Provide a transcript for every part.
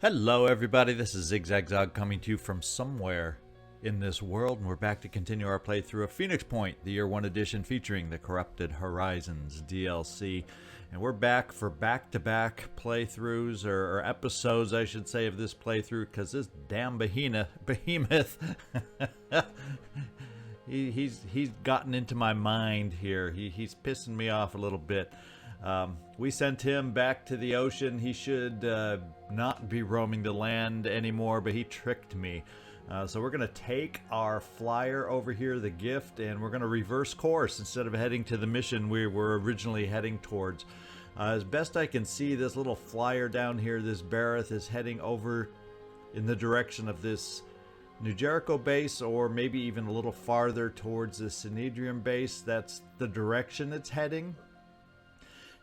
Hello everybody, this is Zigzag coming to you from somewhere in this world, and we're back to continue our playthrough of Phoenix Point, the Year 1 edition featuring the Corrupted Horizons DLC. And we're back for back-to-back playthroughs, or episodes I should say, of this playthrough, because this damn behemoth he's gotten into my mind here. He's pissing me off a little bit. We sent him back to the ocean. He should not be roaming the land anymore, but he tricked me. So we're going to take our flyer over here, the gift, and we're going to reverse course instead of heading to the mission we were originally heading towards. As best I can see, this little flyer down here, this Behemoth, is heading over in the direction of this New Jericho base, or maybe even a little farther towards the Synedrium base. That's the direction it's heading.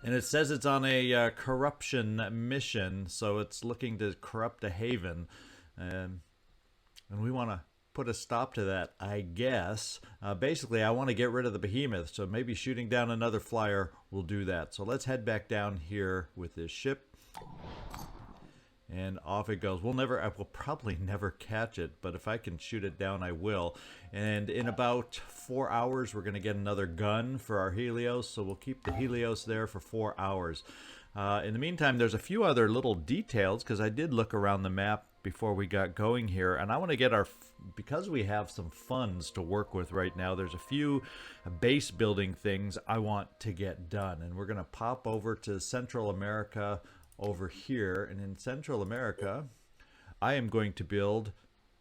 And it says it's on a corruption mission, so it's looking to corrupt a haven. And we want to put a stop to that, I guess. Basically, I want to get rid of the behemoth, so maybe shooting down another flyer will do that. So let's head back down here with this ship. And off it goes. I will probably never catch it, but if I can shoot it down, I will. And in about 4 hours, we're going to get another gun for our Helios, so we'll keep the Helios there for 4 hours. In the meantime, there's a few other little details, because I did look around the map before we got going here, and I want to get because we have some funds to work with right now, there's a few base building things I want to get done. And we're going to pop over to Central America over here, and in Central America I am going to build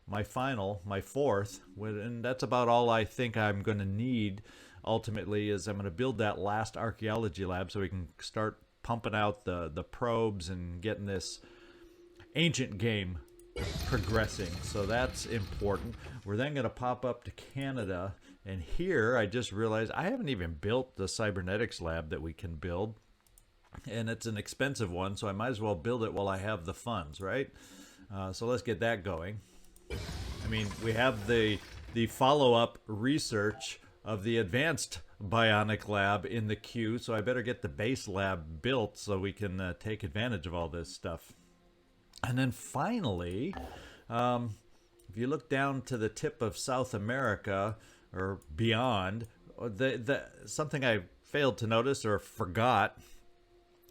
my fourth, and that's about all I think I'm going to need ultimately. Is I'm going to build that last archaeology lab so we can start pumping out the probes and getting this ancient game progressing. So that's important. We're then going to pop up to Canada, and here I just realized I haven't even built the cybernetics lab that we can build. And it's an expensive one, so I might as well build it while I have the funds, right? So let's get that going. I mean, we have the follow-up research of the advanced bionic lab in the queue, so I better get the base lab built so we can take advantage of all this stuff. And then finally, if you look down to the tip of South America, or beyond, something I failed to notice or forgot,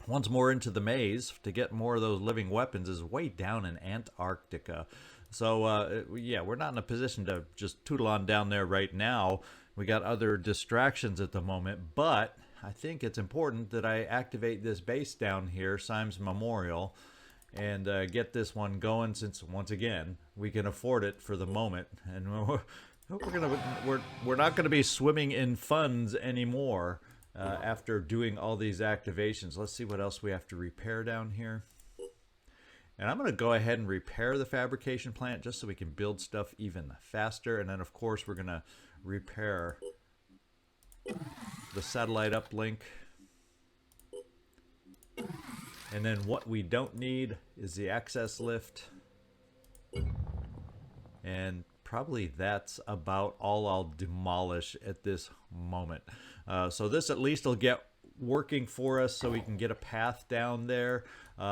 once more into the maze to get more of those living weapons, is way down in Antarctica. So yeah, we're not in a position to just tootle on down there right now. We got other distractions at the moment, but I think it's important that I activate this base down here, Symes Memorial, and get this one going, since once again we can afford it for the moment, and we're not going to be swimming in funds anymore. After doing all these activations. Let's see what else we have to repair down here. And I'm going to go ahead and repair the fabrication plant just so we can build stuff even faster. And then of course we're going to repair the satellite uplink. And then what we don't need is the access lift. And probably that's about all I'll demolish at this moment. So this at least will get working for us so we can get a path down there.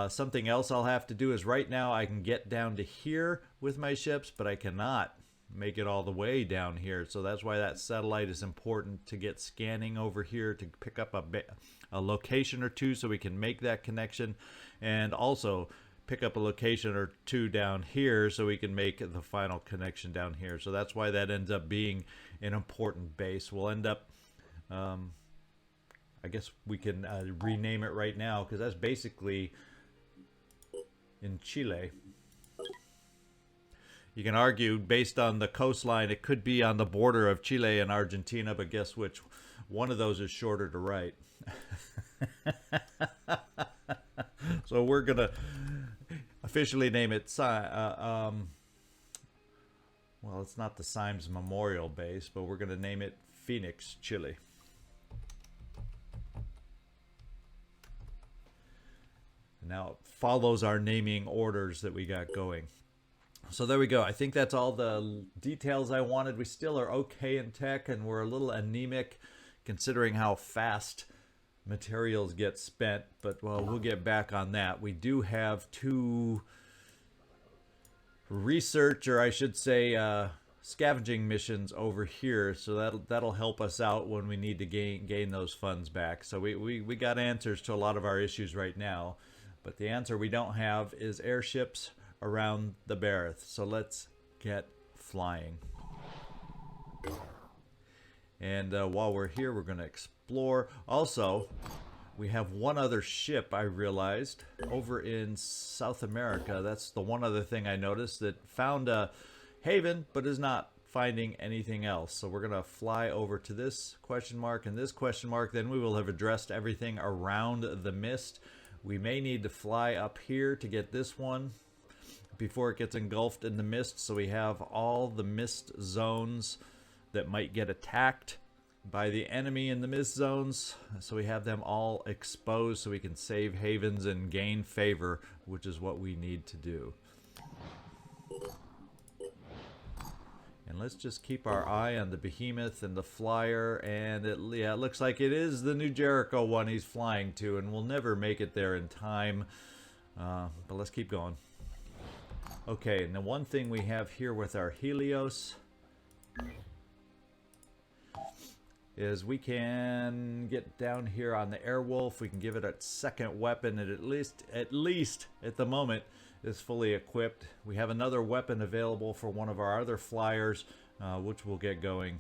Something else I'll have to do is, right now I can get down to here with my ships, but I cannot make it all the way down here. So that's why that satellite is important, to get scanning over here to pick up a location or two so we can make that connection, and also pick up a location or two down here so we can make the final connection down here. So that's why that ends up being an important base. We'll end up, I guess we can rename it right now, because that's basically in Chile. You can argue, based on the coastline, it could be on the border of Chile and Argentina, but guess which? One of those is shorter to write. So we're going to officially name it, well, it's not the Symes Memorial Base, but we're going to name it Phoenix, Chile. Now it follows our naming orders that we got going. So there we go. I think that's all the details I wanted. We still are okay in tech, and we're a little anemic considering how fast materials get spent, but well, we'll get back on that. We do have two research, or I should say scavenging missions over here, so that'll help us out when we need to gain those funds back. So we got answers to a lot of our issues right now, but the answer we don't have is airships around the Behemoth. So let's get flying. And while we're here, we're going to explore. Also, we have one other ship, I realized, over in South America. That's the one other thing I noticed, that found a haven, but is not finding anything else. So we're going to fly over to this question mark and this question mark. Then we will have addressed everything around the mist. We may need to fly up here to get this one before it gets engulfed in the mist. So we have all the mist zones that might get attacked by the enemy in the mist zones, so we have them all exposed so we can save havens and gain favor, which is what we need to do. And let's just keep our eye on the Behemoth and the flyer, and it looks like it is the New Jericho one he's flying to, and we'll never make it there in time, but let's keep going. Okay, and the one thing we have here with our Helios is we can get down here on the Airwolf. We can give it a second weapon, and at least at the moment is fully equipped. We have another weapon available for one of our other flyers, which we'll get going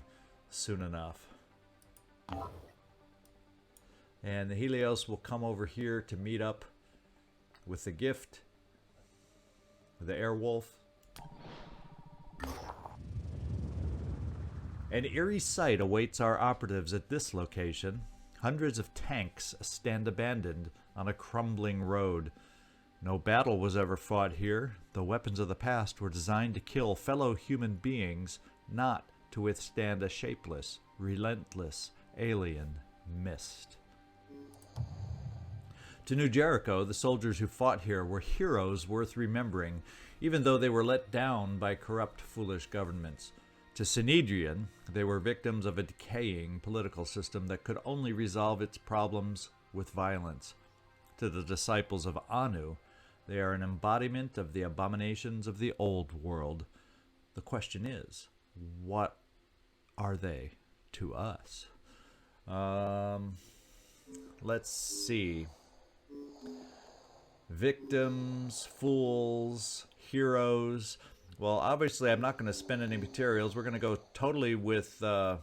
soon enough. And the Helios will come over here to meet up with the gift, the Airwolf. An eerie sight awaits our operatives at this location. Hundreds of tanks stand abandoned on a crumbling road. No battle was ever fought here. The weapons of the past were designed to kill fellow human beings, not to withstand a shapeless, relentless, alien mist. To New Jericho, the soldiers who fought here were heroes worth remembering, even though they were let down by corrupt, foolish governments. To Sanhedrin, they were victims of a decaying political system that could only resolve its problems with violence. To the disciples of Anu, they are an embodiment of the abominations of the old world. The question is, what are they to us? Let's see. Victims, fools, heroes. Well, obviously, I'm not going to spend any materials. We're going to go totally with Anu.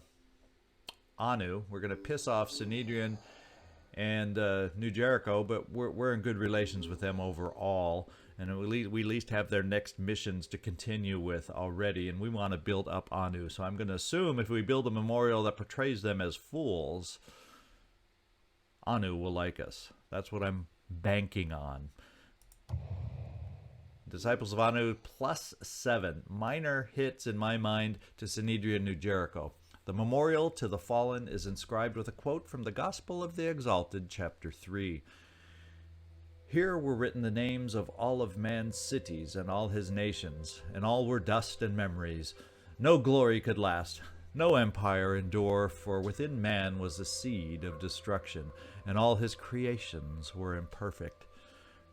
We're going to piss off Sanhedrin and New Jericho, but we're in good relations with them overall. And we at least have their next missions to continue with already, and we want to build up Anu. So I'm going to assume if we build a memorial that portrays them as fools, Anu will like us. That's what I'm banking on. Disciples of Anu +7. Minor hits in my mind to Sanhedrin, New Jericho. The memorial to the fallen is inscribed with a quote from the Gospel of the Exalted, chapter 3. Here were written the names of all of man's cities and all his nations, and all were dust and memories. No glory could last, no empire endure, for within man was the seed of destruction, and all his creations were imperfect.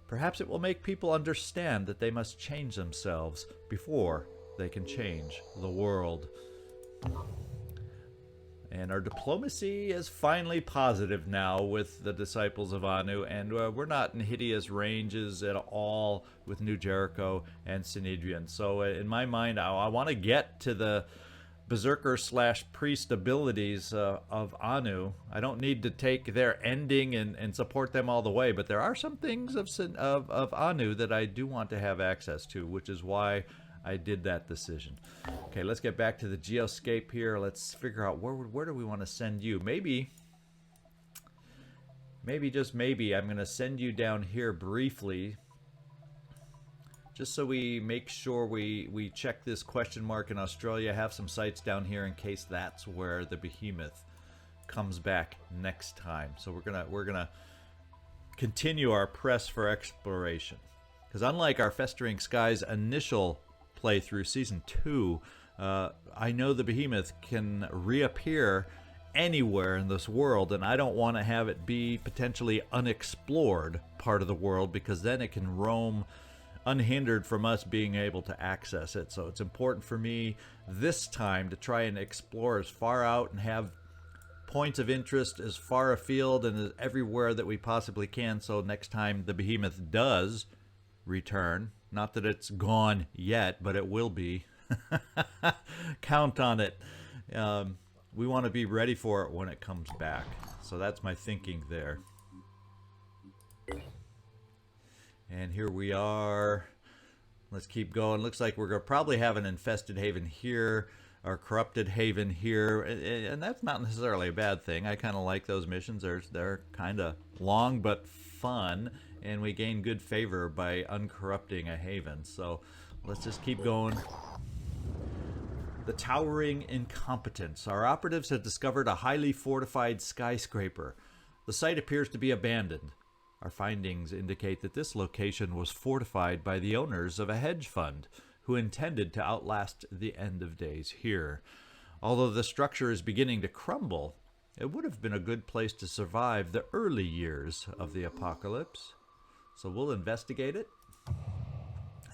Perhaps it will make people understand that they must change themselves before they can change the world. And our diplomacy is finally positive now with the disciples of Anu, and we're not in hideous ranges at all with New Jericho and Sanhedrin. So in my mind, I want to get to the berserker/priest abilities of Anu. I don't need to take their ending and support them all the way, but there are some things of Anu that I do want to have access to, which is why I did that decision. Okay, let's get back to the Geoscape here. Let's figure out where do we want to send you. Maybe just maybe I'm going to send you down here briefly, just so we make sure we check this question mark in Australia, have some sites down here in case that's where the Behemoth comes back next time. So we're gonna continue our press for exploration, because unlike our Festering Skies initial playthrough season 2, I know the Behemoth can reappear anywhere in this world, and I don't want to have it be potentially unexplored part of the world, because then it can roam unhindered from us being able to access it. So it's important for me this time to try and explore as far out and have points of interest as far afield and as everywhere that we possibly can, so next time the Behemoth does return, not that it's gone yet, but it will be. Count on it. We want to be ready for it when it comes back. So that's my thinking there. And here we are. Let's keep going. Looks like we're going to probably have an infested haven here, or corrupted haven here, and that's not necessarily a bad thing. I kind of like those missions. They're kind of long but fun, and we gain good favor by uncorrupting a haven. So let's just keep going. The towering incompetence. Our operatives have discovered a highly fortified skyscraper. The site appears to be abandoned. Our findings indicate that this location was fortified by the owners of a hedge fund who intended to outlast the end of days here. Although the structure is beginning to crumble, it would have been a good place to survive the early years of the apocalypse. So we'll investigate it.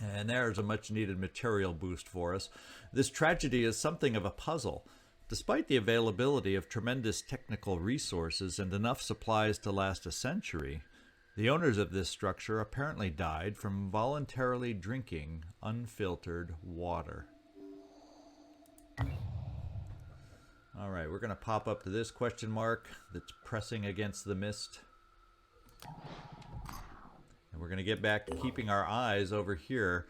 And there's a much-needed material boost for us. This tragedy is something of a puzzle. Despite the availability of tremendous technical resources and enough supplies to last a century, the owners of this structure apparently died from voluntarily drinking unfiltered water. All right, we're going to pop up to this question mark that's pressing against the mist. And we're going to get back to keeping our eyes over here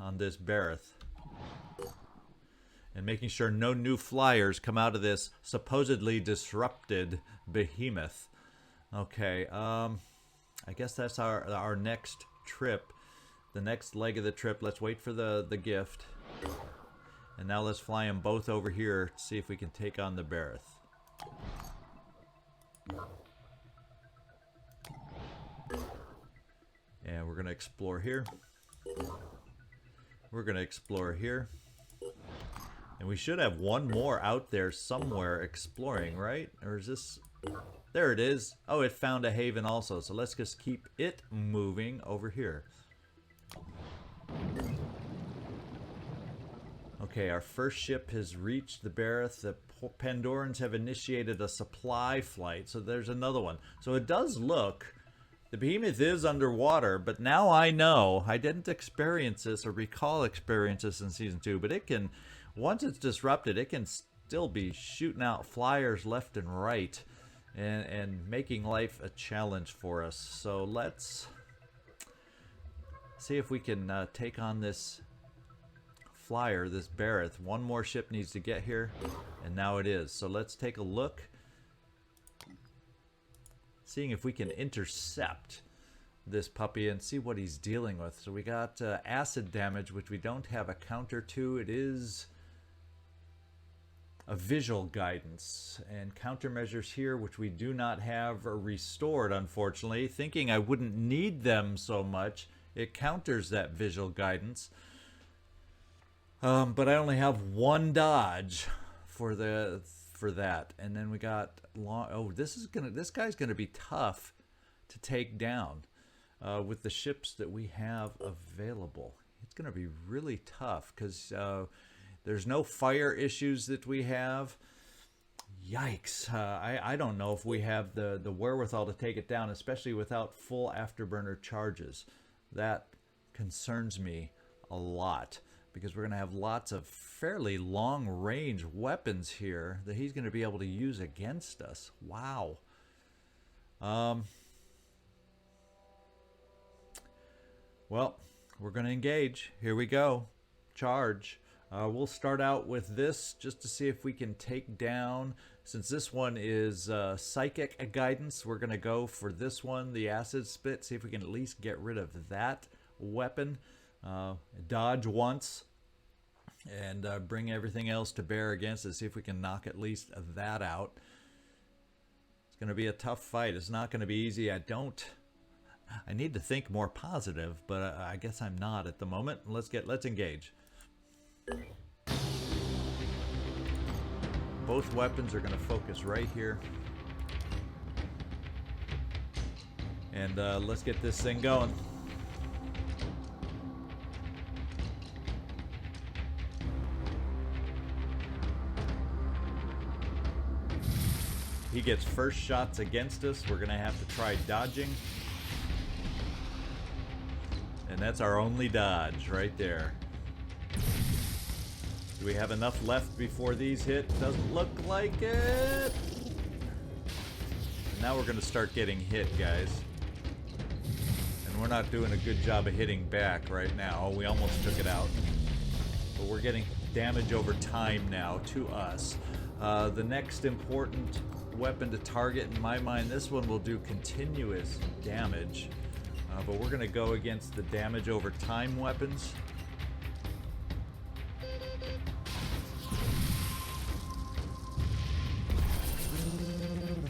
on this Behemoth. And making sure no new flyers come out of this supposedly disrupted Behemoth. Okay, I guess that's our next trip. The next leg of the trip. Let's wait for the gift. And now let's fly them both over here to see if we can take on the Behemoth. And we're going to explore here. We're going to explore here. And we should have one more out there somewhere exploring, right? Or is this... There it is. Oh, it found a haven also. So let's just keep it moving over here. Okay, our first ship has reached the Behemoth. The Pandorans have initiated a supply flight. So there's another one. So it does look... The Behemoth is underwater, but now I know. I didn't experience this or recall experiences in Season 2, but it can... Once it's disrupted, it can still be shooting out flyers left and right. And making life a challenge for us. So let's see if we can take on this flyer, this Behemoth. One more ship needs to get here, and now it is. So let's take a look, seeing if we can intercept this puppy and see what he's dealing with. So we got acid damage, which we don't have a counter to. It is a visual guidance, and countermeasures here, which we do not have, are restored, unfortunately. Thinking I wouldn't need them so much, it counters that visual guidance. But I only have one dodge for that, and then we got long. Oh, this guy's gonna be tough to take down with the ships that we have available. It's gonna be really tough because. There's no fire issues that we have. Yikes. I don't know if we have the wherewithal to take it down, especially without full afterburner charges. That concerns me a lot because we're going to have lots of fairly long-range weapons here that he's going to be able to use against us. Wow. Well, we're going to engage. Here we go. Charge. We'll start out with this just to see if we can take down, since this one is psychic guidance, we're going to go for this one, the acid spit, see if we can at least get rid of that weapon. Dodge once and bring everything else to bear against it, see if we can knock at least that out. It's going to be a tough fight. It's not going to be easy. I need to think more positive, but I guess I'm not at the moment. Let's engage. Both weapons are going to focus right here. And let's get this thing going. he gets first shots against us, we're going to have to try dodging. And that's our only dodge right there. Do we have enough left before these hit? Doesn't look like it. And now we're going to start getting hit, guys. And we're not doing a good job of hitting back right now. We almost took it out. But we're getting damage over time now to us. The next important weapon to target, in my mind, this one will do continuous damage. But we're going to go against the damage over time weapons.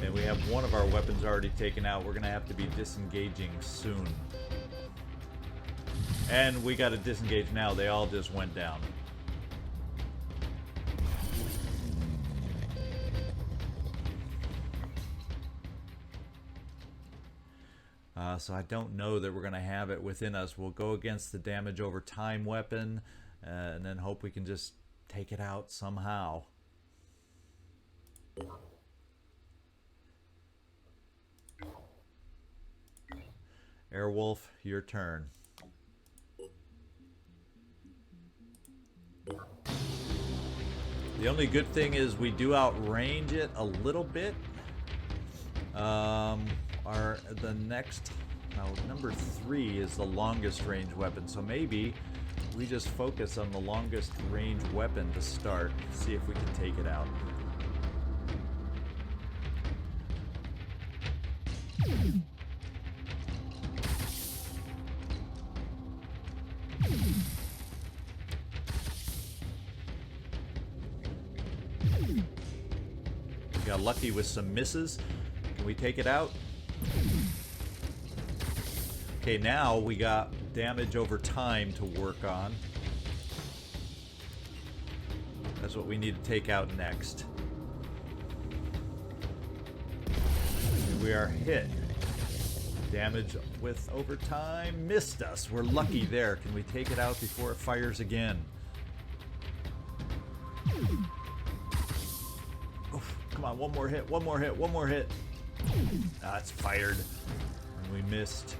And we have one of our weapons already taken out. We're going to have to be disengaging soon. And we got to disengage now. They all just went down. So I don't know that we're going to have it within us. We'll go against the damage over time weapon and then hope we can just take it out somehow. Airwolf, your turn. The only good thing is we do outrange it a little bit. The next, number 3 is the longest range weapon, so maybe we just focus on the longest range weapon to start, see if we can take it out. We got lucky with some misses. Can we take it out? Okay, now we got damage over time to work on. That's what we need to take out next. And we are hit. Damage with over time missed us. We're lucky there. Can we take it out before it fires again? Oof, come on, one more hit, one more hit, one more hit. Ah, it's fired. And we missed.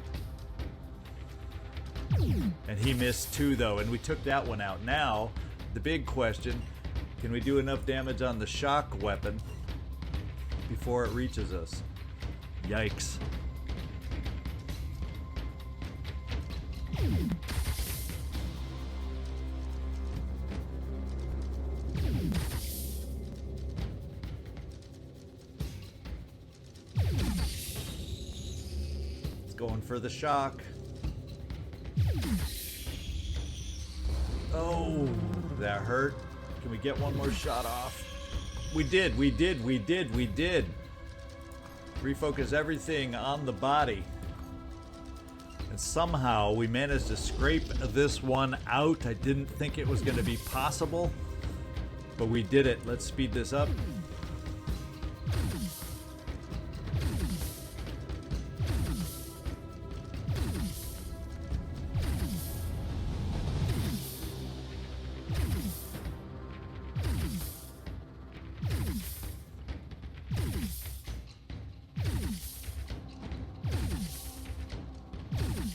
And he missed too, though, and we took that one out. Now, the big question, can we do enough damage on the shock weapon before it reaches us? Yikes. It's going for the shock. Oh, that hurt. Can we get one more shot off? We did, we did, we did, we did. Refocus everything on the body. And somehow we managed to scrape this one out. I didn't think it was going to be possible, but we did it. Let's speed this up.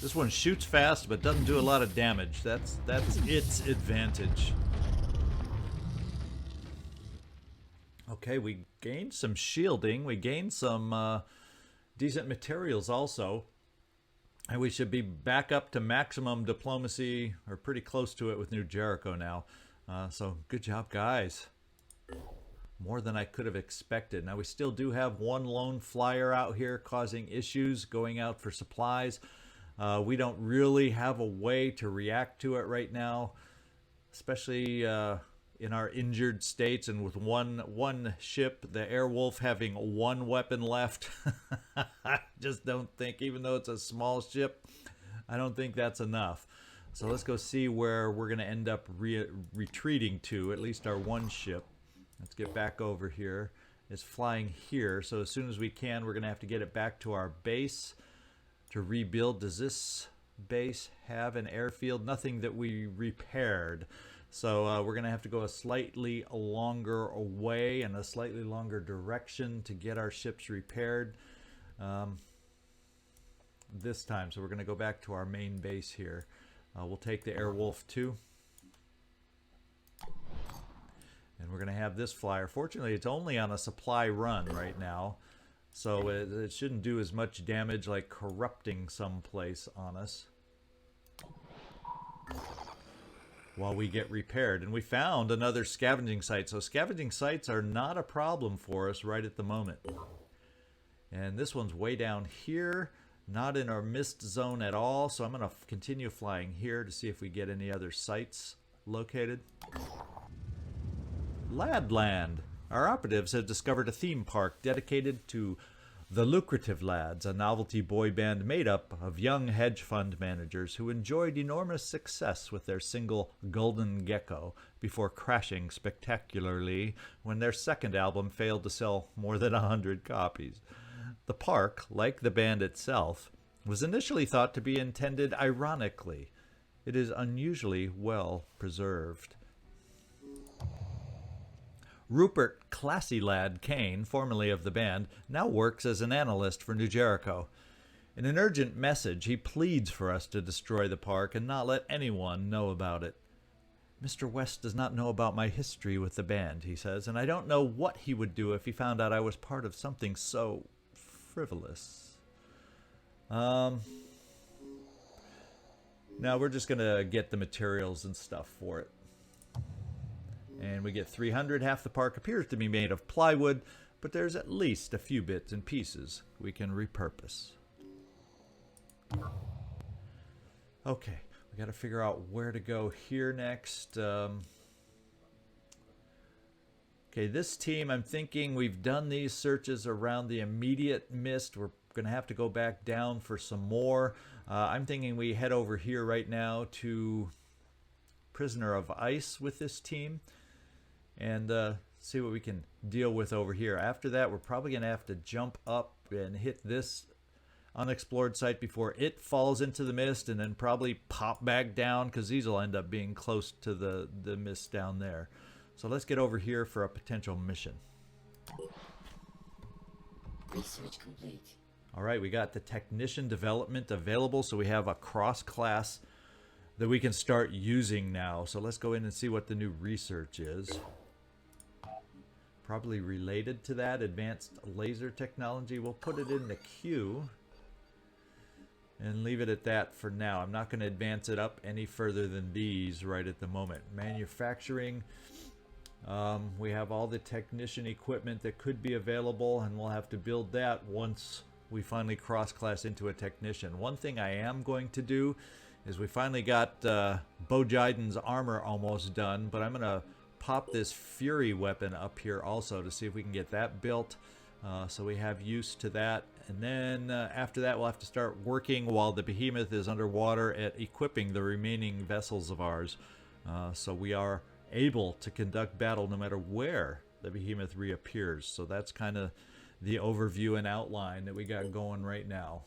This one shoots fast but doesn't do a lot of damage. That's its advantage. Okay, we gained some shielding. We gained some decent materials also. And we should be back up to maximum diplomacy, or pretty close to it with New Jericho now. So good job, guys. More than I could have expected. Now we still do have one lone flyer out here causing issues, going out for supplies. We don't really have a way to react to it right now, especially in our injured states and with one ship, the Airwolf, having one weapon left. I just don't think, even though it's a small ship, I don't think that's enough. So let's go see where we're going to end up retreating to, at least our one ship. Let's get back over here. It's flying here, so as soon as we can, we're going to have to get it back to our base to rebuild. Does this base have an airfield? Nothing that we repaired. So we're going to have to go a slightly longer way and a slightly longer direction to get our ships repaired this time. So we're going to go back to our main base here. We'll take the Airwolf 2. And we're going to have this flyer. Fortunately, it's only on a supply run right now. So it shouldn't do as much damage like corrupting someplace on us while we get repaired. And we found another scavenging site. So scavenging sites are not a problem for us right at the moment. And this one's way down here, not in our mist zone at all. So I'm going to continue flying here to see if we get any other sites located. Ladland. Our operatives have discovered a theme park dedicated to the Lucrative Lads, a novelty boy band made up of young hedge fund managers who enjoyed enormous success with their single Golden Gecko before crashing spectacularly when their second album failed to sell more than 100 copies. The park, like the band itself, was initially thought to be intended ironically. It is unusually well preserved. Rupert Classy Lad Kane, formerly of the band, now works as an analyst for New Jericho. In an urgent message, he pleads for us to destroy the park and not let anyone know about it. Mr. West does not know about my history with the band, he says, and I don't know what he would do if he found out I was part of something so frivolous. Now we're just going to get the materials and stuff for it. And we get 300. Half the park appears to be made of plywood, but there's at least a few bits and pieces we can repurpose. Okay, we got to figure out where to go here next. Okay, this team, I'm thinking we've done these searches around the immediate mist. We're going to have to go back down for some more. I'm thinking we head over here right now to Prisoner of Ice with this team and see what we can deal with over here. After that, we're probably going to have to jump up and hit this unexplored site before it falls into the mist, and then probably pop back down because these will end up being close to the mist down there. So let's get over here for a potential mission. Research complete. All right, we got the technician development available, so we have a cross class that we can start using now. So let's go in and see what the new research is. Probably related to that, advanced laser technology. We'll put it in the queue and leave it at that for now. I'm not going to advance it up any further than these right at the moment. Manufacturing. We have all the technician equipment that could be available, and we'll have to build that once we finally cross-class into a technician. One thing I am going to do is we finally got Bo Jiden's armor almost done, but I'm going to pop this Fury weapon up here also to see if we can get that built. So we have use to that. And then after that, we'll have to start working while the Behemoth is underwater at equipping the remaining vessels of ours. So we are able to conduct battle no matter where the Behemoth reappears. So that's kind of the overview and outline that we got going right now.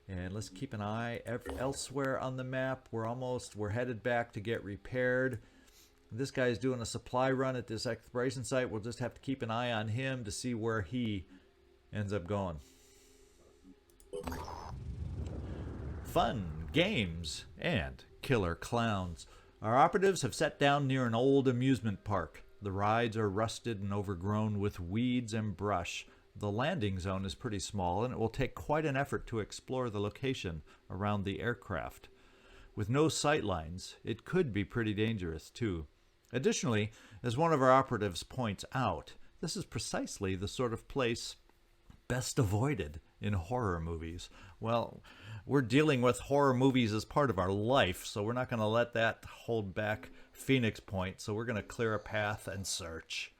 And let's keep an eye elsewhere on the map. We're headed back to get repaired. This guy's doing a supply run at this exploration site. We'll just have to keep an eye on him to see where he ends up going. Fun, games, and killer clowns. Our operatives have sat down near an old amusement park. The rides are rusted and overgrown with weeds and brush. The landing zone is pretty small, and it will take quite an effort to explore the location around the aircraft. With no sight lines, it could be pretty dangerous, too. Additionally, as one of our operatives points out, this is precisely the sort of place best avoided in horror movies. Well, we're dealing with horror movies as part of our life, so we're not going to let that hold back Phoenix Point, so we're going to clear a path and search.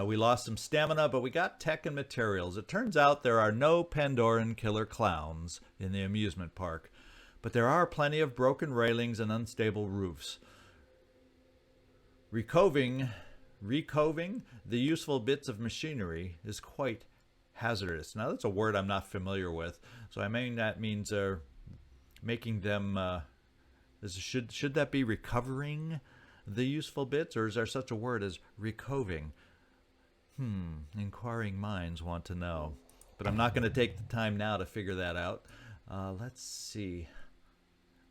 We lost some stamina, but we got tech and materials. It turns out there are no Pandoran killer clowns in the amusement park, but there are plenty of broken railings and unstable roofs. Recoving the useful bits of machinery is quite hazardous. Now that's a word I'm not familiar with, so I mean that means making them. Should that be recovering the useful bits, or is there such a word as recoving? Inquiring minds want to know, but I'm not going to take the time now to figure that out. Let's see.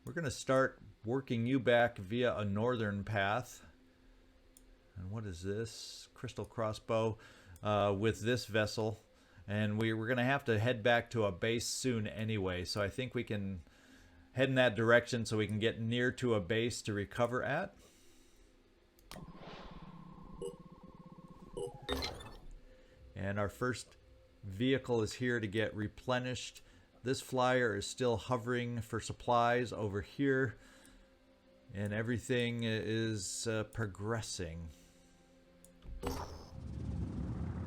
We're going to start working you back via a northern path. And what is this? Crystal crossbow with this vessel. And we're going to have to head back to a base soon anyway. So I think we can head in that direction so we can get near to a base to recover at. And our first vehicle is here to get replenished. This flyer is still hovering for supplies over here. And everything is progressing.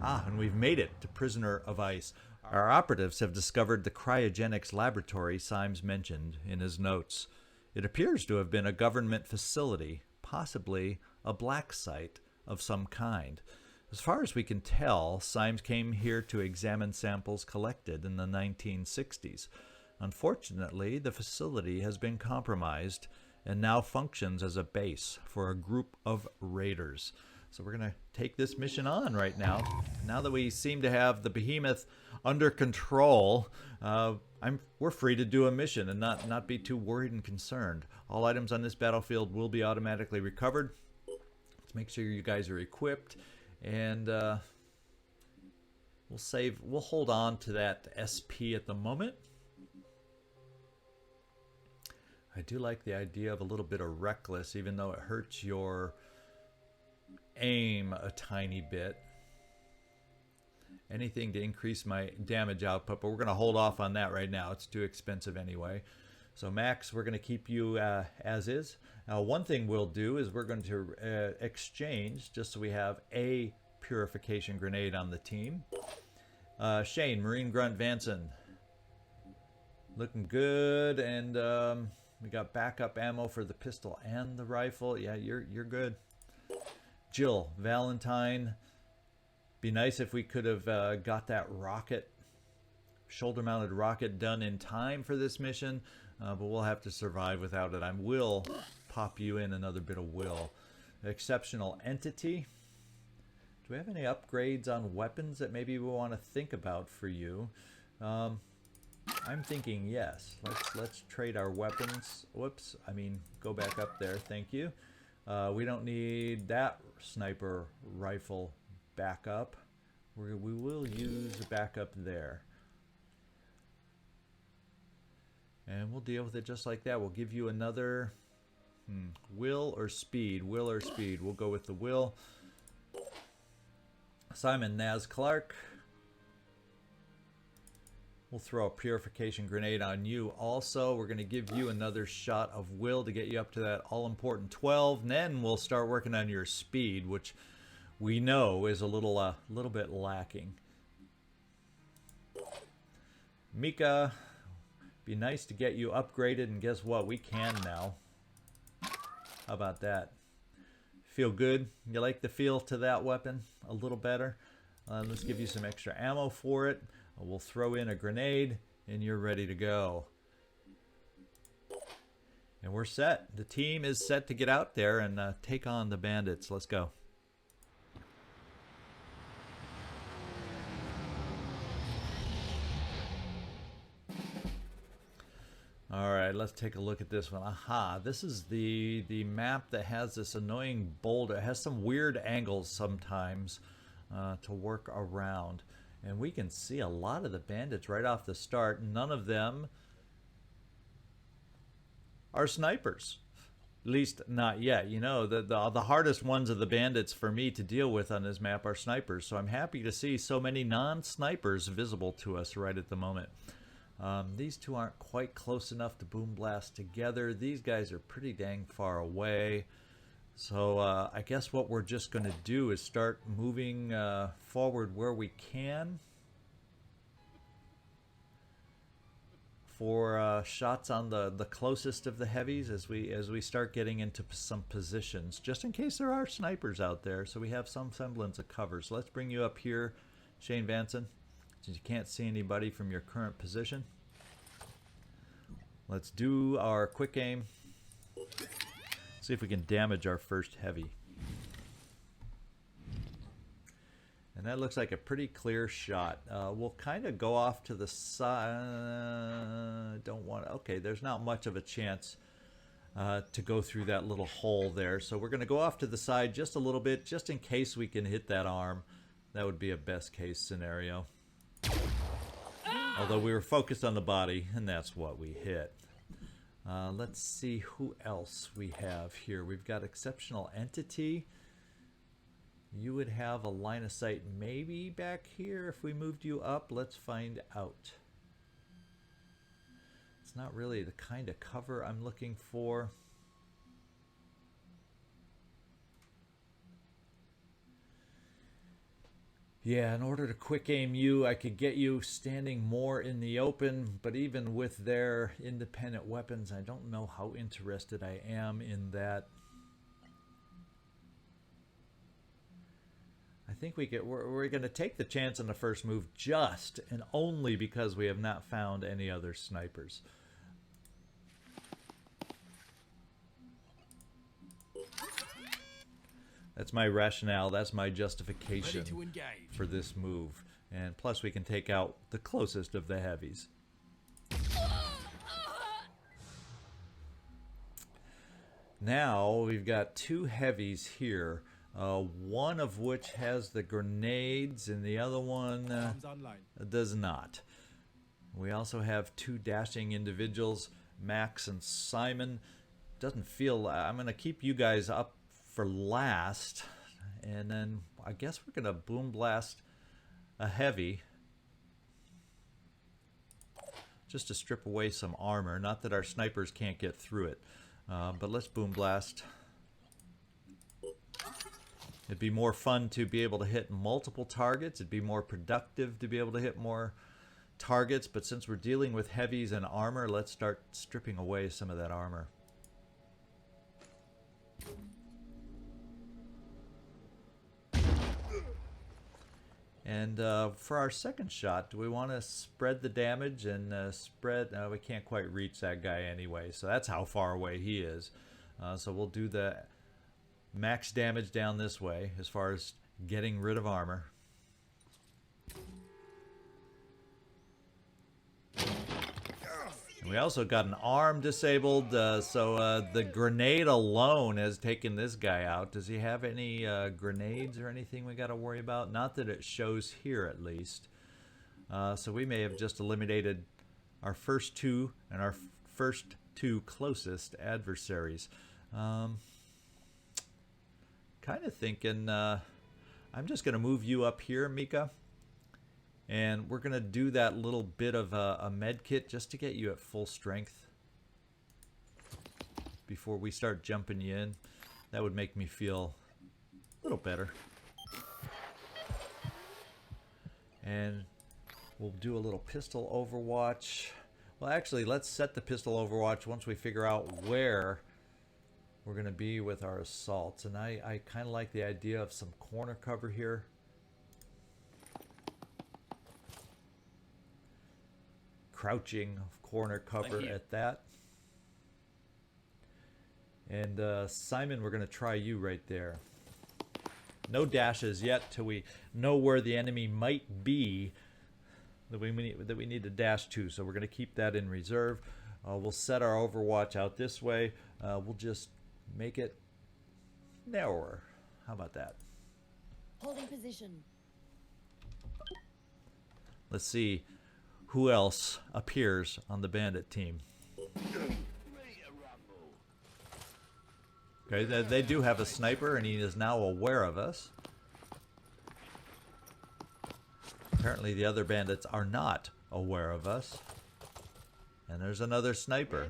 And we've made it to Prisoner of Ice. Our operatives have discovered the cryogenics laboratory Symes mentioned in his notes. It appears to have been a government facility, possibly a black site of some kind. As far as we can tell, Symes came here to examine samples collected in the 1960s. Unfortunately, the facility has been compromised and now functions as a base for a group of raiders. So we're going to take this mission on right now. Now that we seem to have the Behemoth under control, we're free to do a mission and not be too worried and concerned. All items on this battlefield will be automatically recovered. Let's make sure you guys are equipped. And we'll hold on to that SP at the moment. I do like the idea of a little bit of reckless, even though it hurts your aim a tiny bit. Anything to increase my damage output, but we're going to hold off on that right now. It's too expensive anyway. So Max, we're going to keep you as is. Now, one thing we'll do is we're going to exchange, just so we have a purification grenade on the team. Shane, Marine Grunt Vanson, looking good, and we got backup ammo for the pistol and the rifle. Yeah, you're good. Jill, Valentine, be nice if we could have got that rocket, shoulder-mounted rocket, done in time for this mission, but we'll have to survive without it. I will pop you in another bit of will. Exceptional Entity. Do we have any upgrades on weapons that maybe we want to think about for you? I'm thinking yes. Let's trade our weapons. Whoops, I mean go back up there. Thank you. We don't need that sniper rifle backup. We will use a backup there. And we'll deal with it just like that. We'll give you another will or speed. Will or speed. We'll go with the will. Simon Naz Clark. We'll throw a purification grenade on you also. We're going to give you another shot of will to get you up to that all-important 12. And then we'll start working on your speed, which we know is a little bit lacking. Mika, be nice to get you upgraded, and guess what? We can now. How about that? Feel good? You like the feel to that weapon a little better? Let's give you some extra ammo for it. We'll throw in a grenade, and you're ready to go. And we're set. The team is set to get out there and take on the bandits. Let's go. All right, let's take a look at this one. Aha, this is the map that has this annoying boulder. It has some weird angles sometimes to work around. And we can see a lot of the bandits right off the start. None of them are snipers. At least not yet. You know, the hardest ones of the bandits for me to deal with on this map are snipers. So I'm happy to see so many non-snipers visible to us right at the moment. These two aren't quite close enough to boom blast together. These guys are pretty dang far away. So I guess what we're just going to do is start moving forward where we can for shots on the closest of the heavies as we start getting into some positions, just in case there are snipers out there, so we have some semblance of cover. So let's bring you up here, Shane Vanson. since you can't see anybody from your current position. Let's do our quick aim. See if we can damage our first heavy. And that looks like a pretty clear shot. We'll kind of go off to the side. Don't want to. Okay, there's not much of a chance to go through that little hole there. So we're going to go off to the side just a little bit, just in case we can hit that arm. That would be a best case scenario. Although we were focused on the body, and that's what we hit. Let's see who else we have here. We've got Exceptional Entity. You would have a line of sight maybe back here if we moved you up. Let's find out. It's not really the kind of cover I'm looking for. Yeah, in order to quick aim you, I could get you standing more in the open, but even with their independent weapons, I don't know how interested I am in that. I think we're going to take the chance on the first move just and only because we have not found any other snipers. That's my rationale. That's my justification for this move. And plus we can take out the closest of the heavies. Now we've got two heavies here. One of which has the grenades and the other one does not. We also have two dashing individuals, Max and Simon. Doesn't feel... I'm going to keep you guys up for last, and then I guess we're going to boom blast a heavy just to strip away some armor. Not that our snipers can't get through it, but let's boom blast. It'd be more fun to be able to hit multiple targets. It'd be more productive to be able to hit more targets. But since we're dealing with heavies and armor, let's start stripping away some of that armor. And for our second shot, do we want to spread the damage and spread... we can't quite reach that guy anyway, so that's how far away he is. So we'll do the max damage down this way as far as getting rid of armor. And we also got an arm disabled, so the grenade alone has taken this guy out. Does he have any grenades or anything we got to worry about? Not that it shows here, at least. So we may have just eliminated our first two and our first two closest adversaries. Kind of thinking I'm just going to move you up here, Mika. And we're going to do that little bit of a med kit just to get you at full strength before we start jumping you in. That would make me feel a little better. And we'll do a little pistol overwatch. Well, actually, let's set the pistol overwatch once we figure out where we're going to be with our assaults. And I kind of like the idea of some corner cover here. Crouching corner cover at that. And Simon, we're going to try you right there. No dashes yet till we know where the enemy might be that we need to dash to. So we're going to keep that in reserve. We'll set our overwatch out this way. We'll just make it narrower. How about that? Holding position. Let's see who else appears on the bandit team. Okay, they do have a sniper, and he is now aware of us. Apparently the other bandits are not aware of us. And there's another sniper.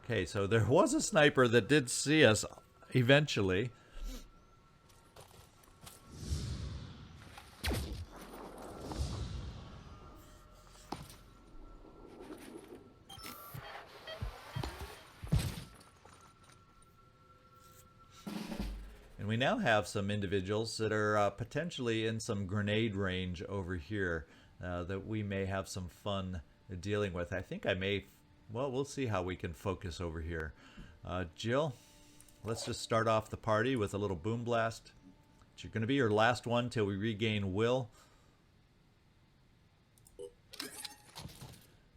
Okay, so there was a sniper that did see us eventually. And we now have some individuals that are potentially in some grenade range over here that we may have some fun dealing with. I think I may, well, we'll see how we can focus over here. Jill, let's just start off the party with a little boom blast. It's going to be your last one till we regain will.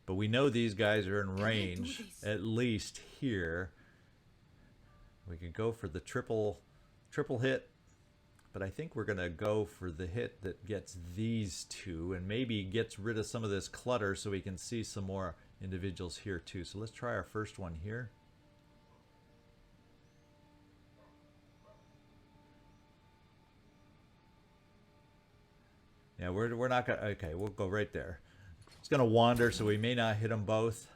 But we know these guys are in range, at least here. We could go for the triple hit, but I think we're going to go for the hit that gets these two and maybe gets rid of some of this clutter so we can see some more individuals here too. So let's try our first one here. Yeah, we're not going to, okay, we'll go right there. It's going to wander, so we may not hit them both.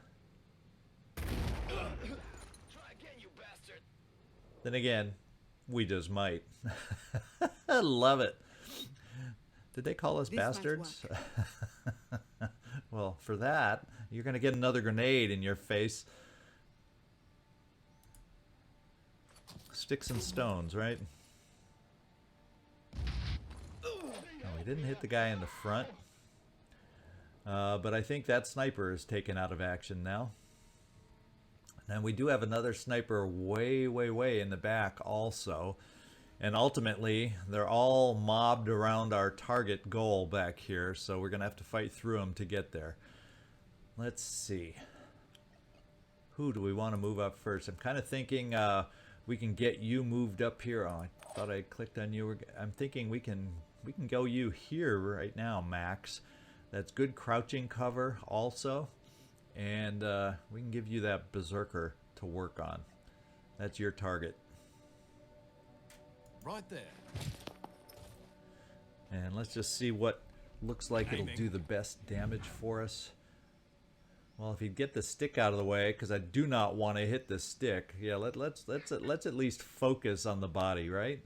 Try again, you bastard. Then again, we just might. I love it. Did they call us bastards? Well, for that, you're going to get another grenade in your face. Sticks and stones, right? Oh, we didn't hit the guy in the front. But I think that sniper is taken out of action now. And we do have another sniper way, way, way in the back also. And ultimately, they're all mobbed around our target goal back here. So we're going to have to fight through them to get there. Let's see. Who do we want to move up first? I'm kind of thinking we can get you moved up here. Oh, I thought I clicked on you. I'm thinking we can go you here right now, Max. That's good crouching cover also. And we can give you that berserker to work on. That's your target. Right there. And let's just see what looks like it'll do the best damage for us. Well, if he'd get the stick out of the way, because I do not want to hit the stick. Yeah, let's at least focus on the body, right?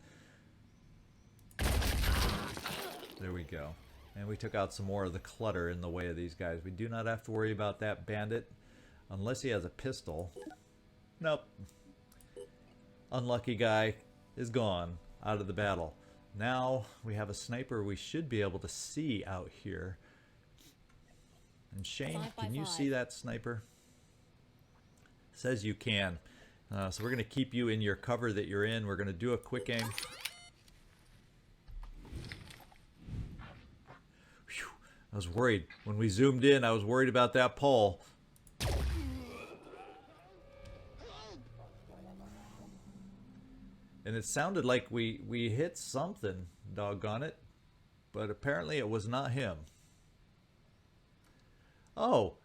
There we go. And we took out some more of the clutter in the way of these guys. We do not have to worry about that bandit unless he has a pistol. Nope. Unlucky guy is gone out of the battle. Now we have a sniper we should be able to see out here. And Shane, can you see that sniper? Says you can. So we're going to keep you in your cover that you're in. We're going to do a quick aim. I was worried. When we zoomed in, I was worried about that pole. And it sounded like we hit something, doggone it. But apparently it was not him. Oh,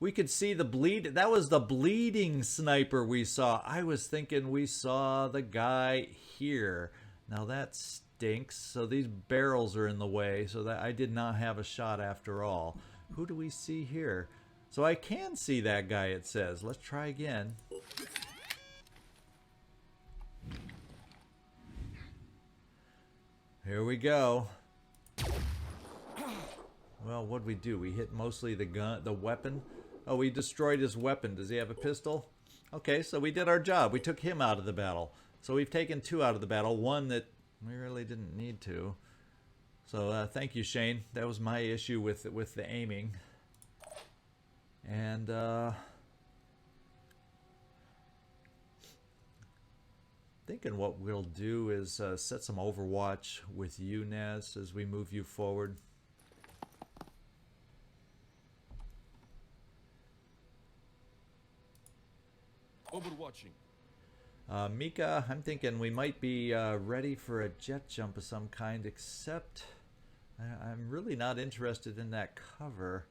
we could see the bleed. That was the bleeding sniper we saw. I was thinking we saw the guy here. Now that stinks. So these barrels are in the way, so that I did not have a shot after all. Who do we see here? So I can see that guy, it says. Let's try again. Here we go. Well, what'd we do? We hit mostly the gun, the weapon. Oh, we destroyed his weapon. Does he have a pistol? Okay, so we did our job. We took him out of the battle. So we've taken two out of the battle. One that we really didn't need to. So thank you, Shane. That was my issue with the aiming. And thinking what we'll do is set some Overwatch with you, Naz, as we move you forward. Overwatching. Mika, I'm thinking we might be ready for a jet jump of some kind, except I'm really not interested in that cover.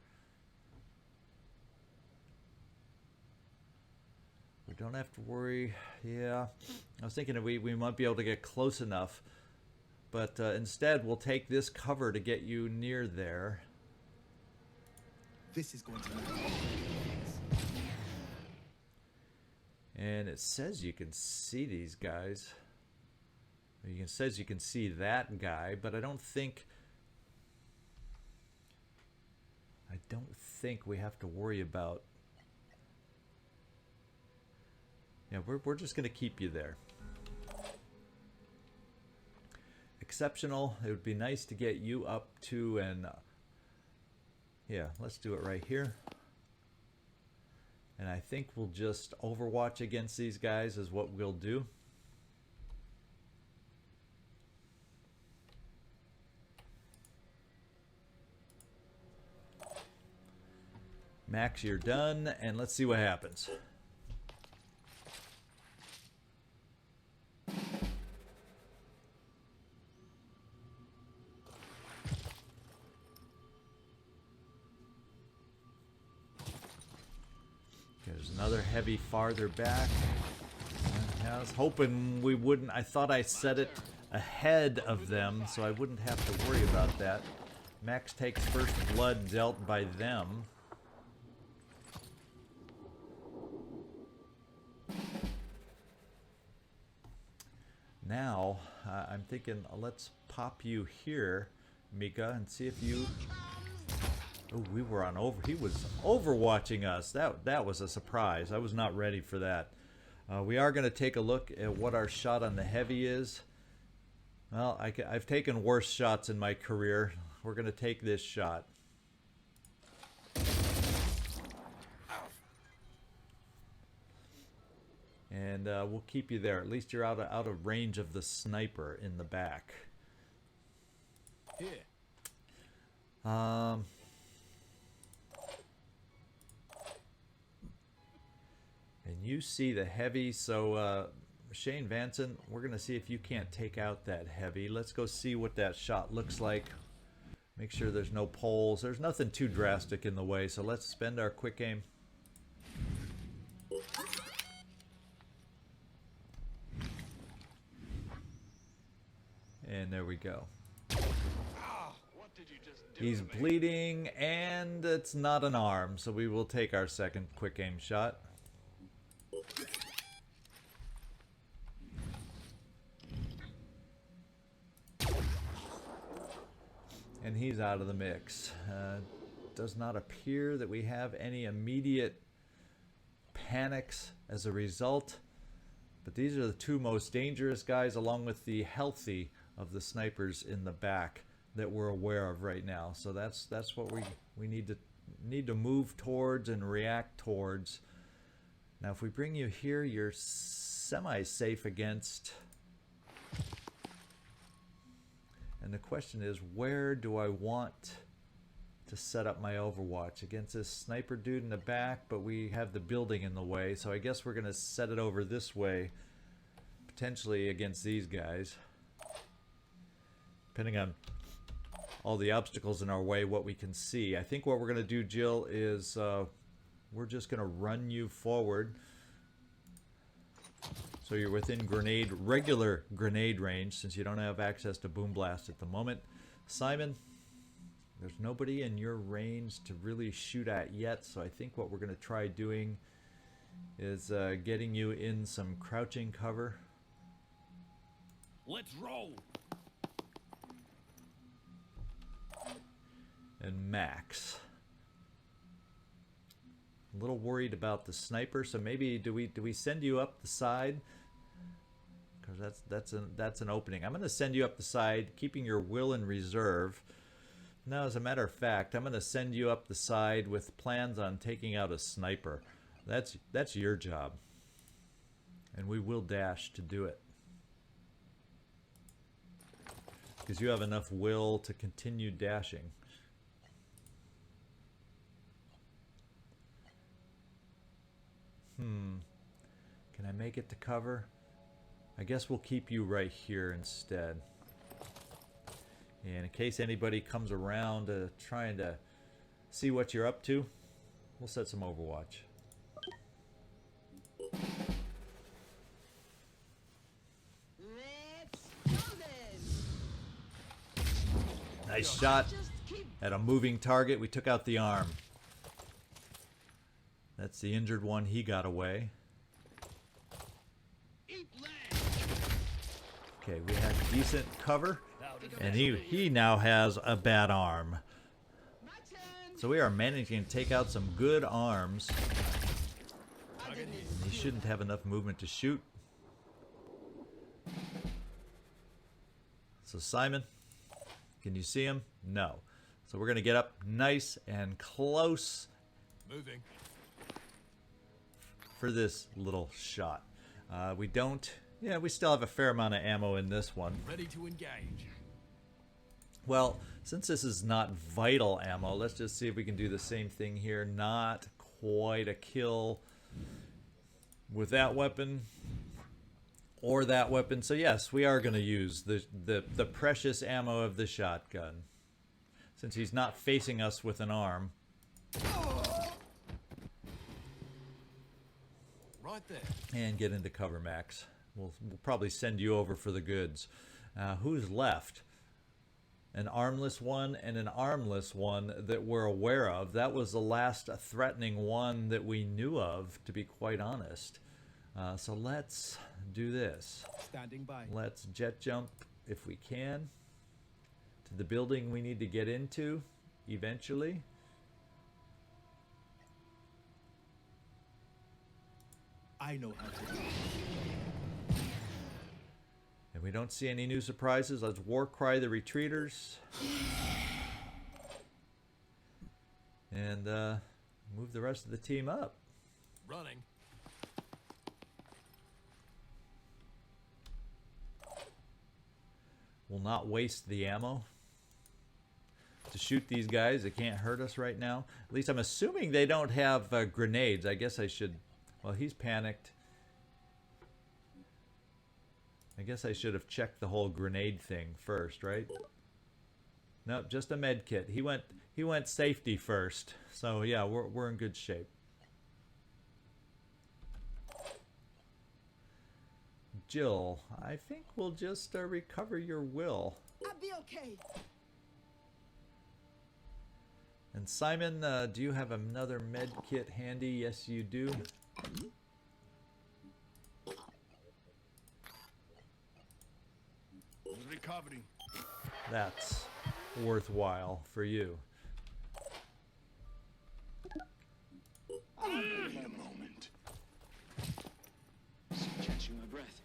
We don't have to worry. Yeah, I was thinking that we might be able to get close enough, but instead we'll take this cover to get you near there. This is going to be And it says you can see these guys. It says you can see that guy, but I don't think we have to worry about. Yeah, we're just going to keep you there. exceptional. It would be nice to get you up to an... yeah, let's do it right here. And I think we'll just overwatch against these guys is what we'll do. Max, you're done, and let's see what happens. There's another heavy farther back. I was hoping we wouldn't. I thought I set it ahead of them so I wouldn't have to worry about that. Max takes first blood dealt by them. Now, I'm thinking, let's pop you here, Mika, and see if you... Oh, we were on over... He was overwatching us. That was a surprise. I was not ready for that. We are going to take a look at what our shot on the heavy is. Well, I've taken worse shots in my career. We're going to take this shot. And we'll keep you there. At least you're out of range of the sniper in the back. Here. And you see the heavy, so Shane Vanson, we're going to see if you can't take out that heavy. Let's go see what that shot looks like. Make sure there's no poles. There's nothing too drastic in the way, so let's spend our quick aim. And there we go. What did you just do? He's bleeding, and it's not an arm, so we will take our second quick aim shot. And he's out of the mix. Does not appear that we have any immediate panics as a result. But these are the two most dangerous guys, along with the healthy of the snipers in the back, that we're aware of right now. So that's what we need to move towards and react towards. Now, if we bring you here, you're semi-safe against. And the question is, where do I want to set up my overwatch? Against this sniper dude in the back, but we have the building in the way, so I guess we're going to set it over this way, potentially against these guys. Depending on all the obstacles in our way, what we can see. I think what we're going to do, Jill, is we're just going to run you forward. So you're within regular grenade range, since you don't have access to Boom Blast at the moment. Simon, there's nobody in your range to really shoot at yet, so I think what we're going to try doing is getting you in some crouching cover. Let's roll. And Max. A little worried about the sniper, so maybe do we send you up the side? Because that's an opening. I'm going to send you up the side, keeping your will in reserve. Now, as a matter of fact, I'm going to send you up the side with plans on taking out a sniper. That's your job, and we will dash to do it because you have enough will to continue dashing. Can I make it to cover? I guess we'll keep you right here instead. And in case anybody comes around trying to see what you're up to, we'll set some Overwatch. Nice shot at a moving target. We took out the arm. That's the injured one. He got away. Okay, we had decent cover, and he now has a bad arm. So we are managing to take out some good arms. He shouldn't have enough movement to shoot. So Simon, can you see him? No. So we're going to get up nice and close Moving. for this little shot. We don't... Yeah, we still have a fair amount of ammo in this one. Ready to engage. Well, since this is not vital ammo, let's just see if we can do the same thing here. Not quite a kill with that weapon or that weapon. So yes, we are going to use the precious ammo of the shotgun. Since he's not facing us with an arm. Right there. And get into cover, Max. We'll probably send you over for the goods. Who's left? An armless one and an armless one that we're aware of. That was the last threatening one that we knew of, to be quite honest. So let's do this. Standing by. Let's jet jump, if we can, to the building we need to get into eventually. I know how to do it. And we don't see any new surprises. Let's war cry the retreaters. And move the rest of the team up. Running. We'll not waste the ammo to shoot these guys. It can't hurt us right now. At least I'm assuming they don't have grenades. I guess I should... Well, he's panicked. I guess I should have checked the whole grenade thing first, right? Nope, just a med kit. He went safety first. So yeah, we're in good shape. Jill, I think we'll just recover your will. I'll be okay. And Simon, do you have another med kit handy? Yes, you do. Recovering. That's worthwhile for you. Wait a moment. Catching my breath.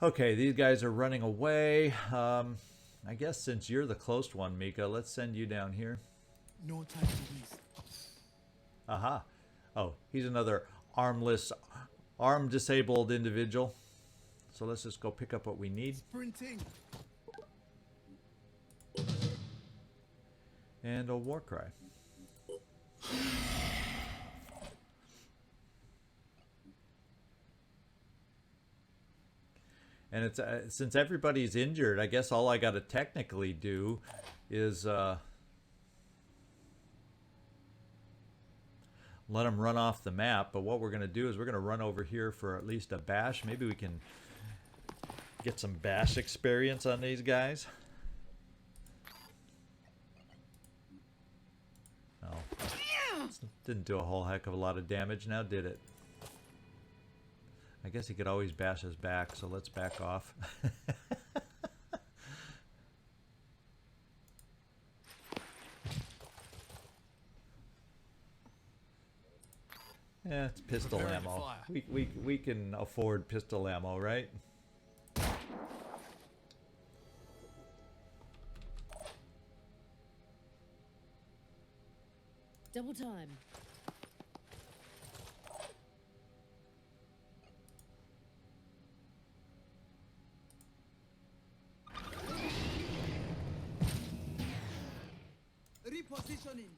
Okay, these guys are running away. I guess since you're the close one, Mika, let's send you down here. No time to waste. Aha. Oh, he's another armless, arm-disabled individual. So let's just go pick up what we need. Sprinting. And a war cry. And it's since everybody's injured, I guess all I got to technically do is let them run off the map. But what we're going to do is we're going to run over here for at least a bash. Maybe we can get some bash experience on these guys. Oh, didn't do a whole heck of a lot of damage now, did it? I guess he could always bash us back, so let's back off. Yeah, it's pistol Preparing to ammo. fire. We can afford pistol ammo, right? Double time. Repositioning.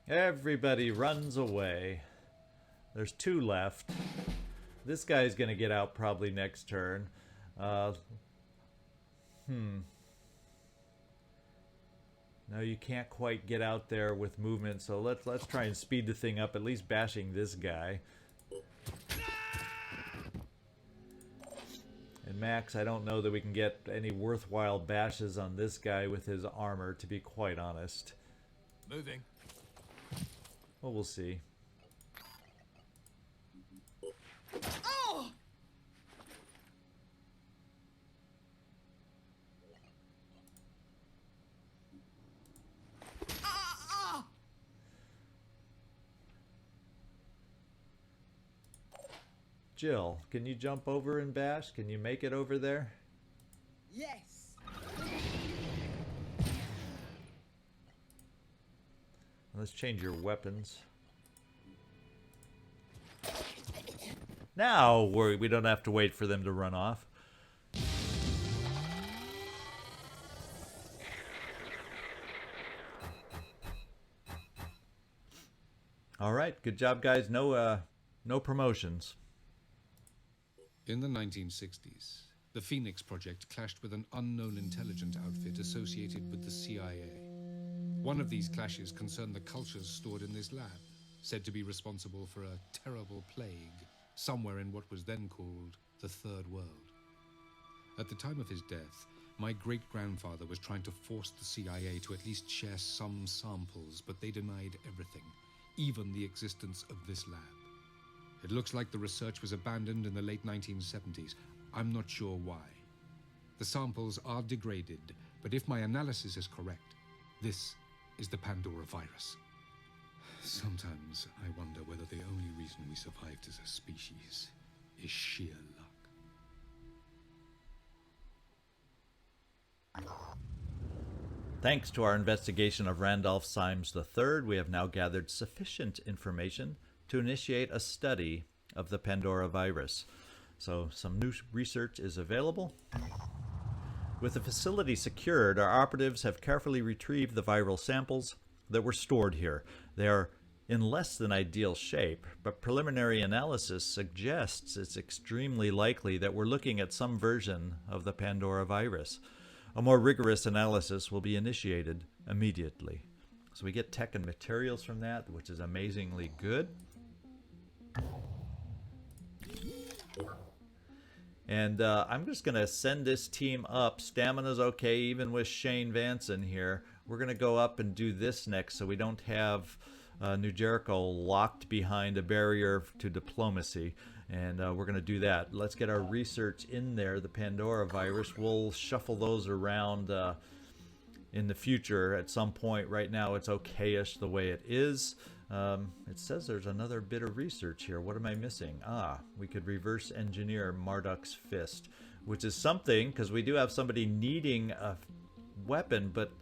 Everybody runs away. There's 2 left. This guy's gonna get out probably next turn. No, you can't quite get out there with movement, so let's try and speed the thing up, at least bashing this guy. And Max, I don't know that we can get any worthwhile bashes on this guy with his armor, to be quite honest. Moving. Well, we'll see. Oh! Jill, can you jump over and bash? Can you make it over there? Yes. Let's change your weapons. Now we don't have to wait for them to run off. All right, good job, guys. No promotions. In the 1960s, the Phoenix Project clashed with an unknown intelligence outfit associated with the CIA. One of these clashes concerned the cultures stored in this lab, said to be responsible for a terrible plague somewhere in what was then called the Third World. At the time of his death, my great-grandfather was trying to force the CIA to at least share some samples, but they denied everything, even the existence of this lab. It looks like the research was abandoned in the late 1970s. I'm not sure why. The samples are degraded, but if my analysis is correct, this is the Pandoravirus. Sometimes I wonder whether the only reason we survived as a species is sheer luck. Thanks to our investigation of Randolph Symes III, we have now gathered sufficient information to initiate a study of the Pandoravirus. So some new research is available. With the facility secured, our operatives have carefully retrieved the viral samples that were stored here. They are in less than ideal shape, but preliminary analysis suggests it's extremely likely that we're looking at some version of the Pandoravirus. A more rigorous analysis will be initiated immediately. So we get tech and materials from that, which is amazingly good. And I'm just going to send this team up. Stamina's okay, even with Shane Vance in here. We're going to go up and do this next so we don't have New Jericho locked behind a barrier to diplomacy. And we're going to do that. Let's get our research in there, the Pandoravirus. We'll shuffle those around in the future at some point. Right now it's okay-ish the way it is. It says there's another bit of research here. What am I missing? We could reverse engineer Marduk's fist, which is something, because we do have somebody needing a weapon, but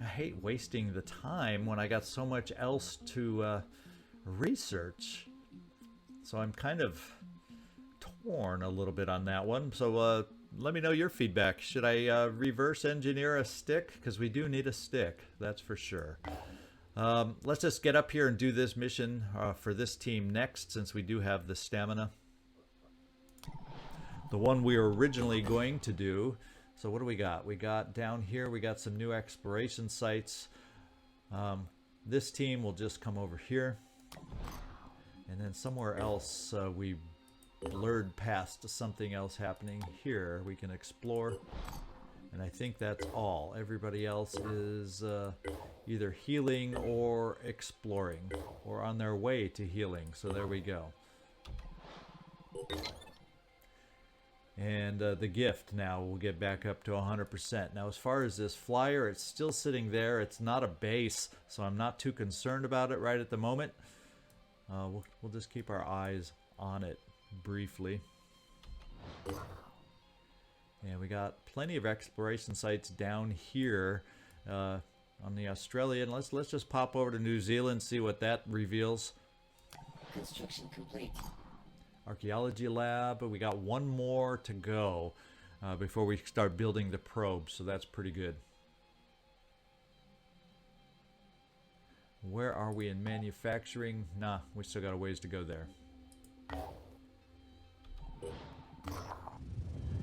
I hate wasting the time when I got so much else to research. So I'm kind of torn a little bit on that one. So let me know your feedback. Should I reverse engineer a stick? Because we do need a stick, that's for sure. Let's just get up here and do this mission for this team next, since we do have the stamina. The one we were originally going to do. So what do we got? We got down here, we got some new exploration sites. This team will just come over here. And then somewhere else we blurred past something else happening. Here we can explore. And I think that's all. Everybody else is either healing or exploring, or on their way to healing. So there we go. And the gift now will get back up to 100%. Now as far as this flyer, it's still sitting there. It's not a base, so I'm not too concerned about it right at the moment. We'll just keep our eyes on it briefly. And we got plenty of exploration sites down here on the Australian. Let's just pop over to New Zealand, see what that reveals. Construction complete. Archaeology lab. We got one more to go before we start building the probe, so that's pretty good. Where are we in manufacturing? Nah, we still got a ways to go there.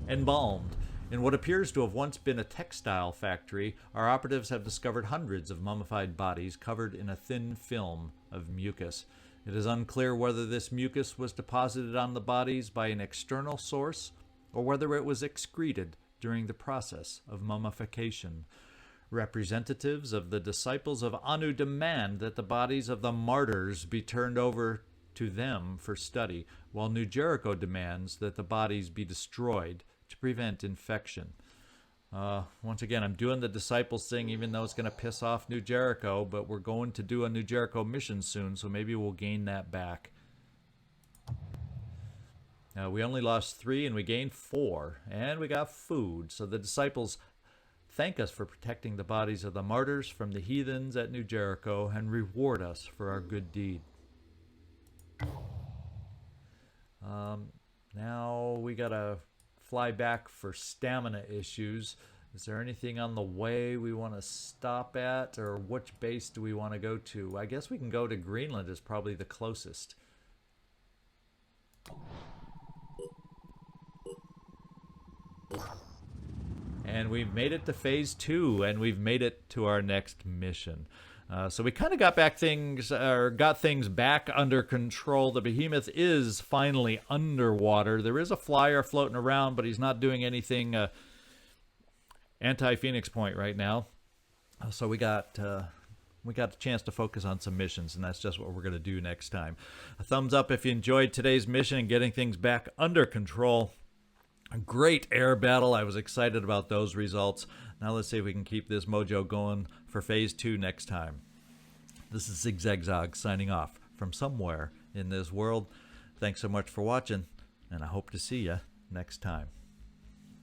Embalmed. In what appears to have once been a textile factory, our operatives have discovered hundreds of mummified bodies covered in a thin film of mucus. It is unclear whether this mucus was deposited on the bodies by an external source or whether it was excreted during the process of mummification. Representatives of the disciples of Anu demand that the bodies of the martyrs be turned over to them for study, while New Jericho demands that the bodies be destroyed to prevent infection. Once again, I'm doing the disciples thing, even though it's going to piss off New Jericho, but we're going to do a New Jericho mission soon, so maybe we'll gain that back. We only lost 3 and we gained 4, and we got food. So the disciples thank us for protecting the bodies of the martyrs from the heathens at New Jericho and reward us for our good deed. Now we gotta fly back for stamina issues. Is there anything on the way we want to stop at, or which base do we want to go to? I guess we can go to Greenland, is probably the closest. And we've made it to phase 2, and we've made it to our next mission. So we kind of got things back under control. The Behemoth is finally underwater. There is a flyer floating around, but he's not doing anything anti-Phoenix Point right now. So we got a chance to focus on some missions, and that's just what we're going to do next time. A thumbs up if you enjoyed today's mission and getting things back under control. A great air battle. I was excited about those results. Now let's see if we can keep this mojo going for phase 2 next time. This is Zigzag signing off from somewhere in this world. Thanks so much for watching, and I hope to see you next time.